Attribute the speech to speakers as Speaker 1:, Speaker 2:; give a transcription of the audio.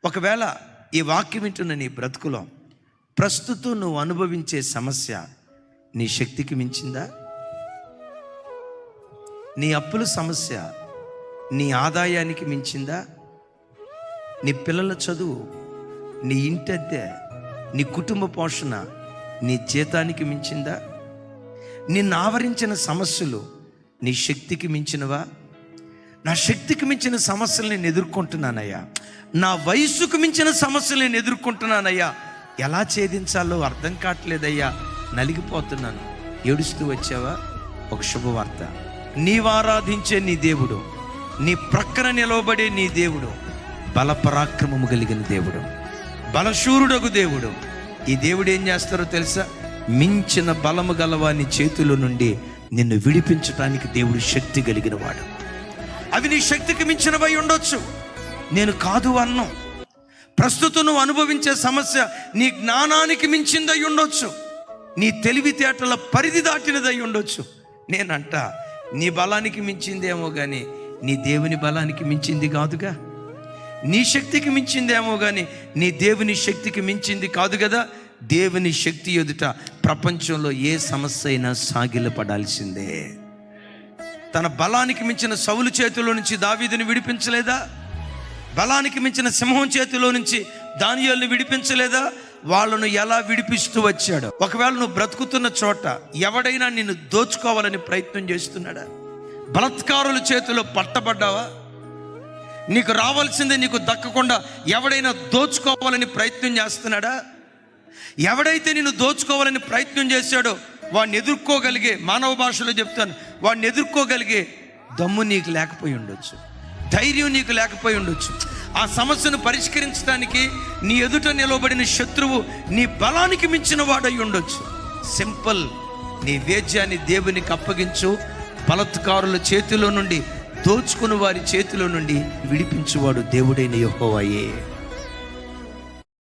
Speaker 1: ఒకవేళ ఈ వాక్యం వింటున్న నీ బ్రతుకులో ప్రస్తుతం నువ్వు అనుభవించే సమస్య నీ శక్తికి మించిందా? నీ అప్పుల సమస్య నీ ఆదాయానికి మించిందా? నీ పిల్లల చదువు, నీ ఇంటద్దె, నీ కుటుంబ పోషణ నీ జీతానికి మించిందా? నిన్ను ఆవరించిన సమస్యలు నీ శక్తికి మించినవా? నా శక్తికి మించిన సమస్యలు నేను ఎదుర్కొంటున్నానయ్యా, నా వయసుకు మించిన సమస్యలు నేను ఎదుర్కొంటున్నానయ్యా, ఎలా ఛేదించాలో అర్థం కావట్లేదయ్యా, నలిగిపోతున్నాను, ఏడుస్తూ వచ్చావా? ఒక శుభవార్త. నీవారాధించే నీ దేవుడు, నీ ప్రక్కన నిలవబడే నీ దేవుడు బలపరాక్రమము కలిగిన దేవుడు, బలశూరుడగు దేవుడు. ఈ దేవుడు ఏం చేస్తారో తెలుసా? మించిన బలము గలవాని చేతుల నుండి నిన్ను విడిపించడానికి దేవుడు శక్తి కలిగిన వాడు. అవి నీ శక్తికి మించినవై ఉండొచ్చు, నేను కాదు అన్నాం. ప్రస్తుతం నువ్వు అనుభవించే సమస్య నీ జ్ఞానానికి మించిందై ఉండొచ్చు, నీ తెలివితేటల పరిధి దాటినదై ఉండొచ్చు. నేనంట నీ బలానికి మించిందేమో కానీ నీ దేవుని బలానికి మించింది కాదుగా. నీ శక్తికి మించిందేమో కానీ నీ దేవుని శక్తికి మించింది కాదు కదా. దేవుని శక్తి ఎదుట ప్రపంచంలో ఏ సమస్య అయినా సాగిలపడాల్సిందే. తన బలానికి మించిన సౌలు చేతిలో నుంచి దావీదుని విడిపించలేదా? బలానికి మించిన సింహం చేతిలో నుంచి దానియేలుని విడిపించలేదా? వాళ్ళను ఎలా విడిపిస్తూ వచ్చాడు. ఒకవేళ నువ్వు బ్రతుకుతున్న చోట ఎవడైనా నిన్ను దోచుకోవాలని ప్రయత్నం చేస్తున్నాడా? బలాత్కారుల చేతిలో పట్టబడ్డావా? నీకు రావాల్సిందే నీకు దక్కకుండా ఎవడైనా దోచుకోవాలని ప్రయత్నం చేస్తున్నాడా? ఎవడైతే నిన్ను దోచుకోవాలని ప్రయత్నం చేశాడో వాడిని ఎదుర్కోగలిగే, మానవ భాషలో చెప్తాను, వాడిని ఎదుర్కోగలిగే దమ్ము నీకు లేకపోయి ఉండొచ్చు, ధైర్యం నీకు లేకపోయి ఉండొచ్చు. ఆ సమస్యను పరిష్కరించడానికి నీ ఎదుట నిలవబడిన శత్రువు నీ బలానికి మించిన వాడై ఉండొచ్చు. సింపుల్, నీ వేద్యాన్ని దేవునికి అప్పగించు. బలాత్కారుల చేతిలో నుండి, దోచుకుని వారి చేతిలో నుండి విడిపించువాడు దేవుడైన యెహోవాయే.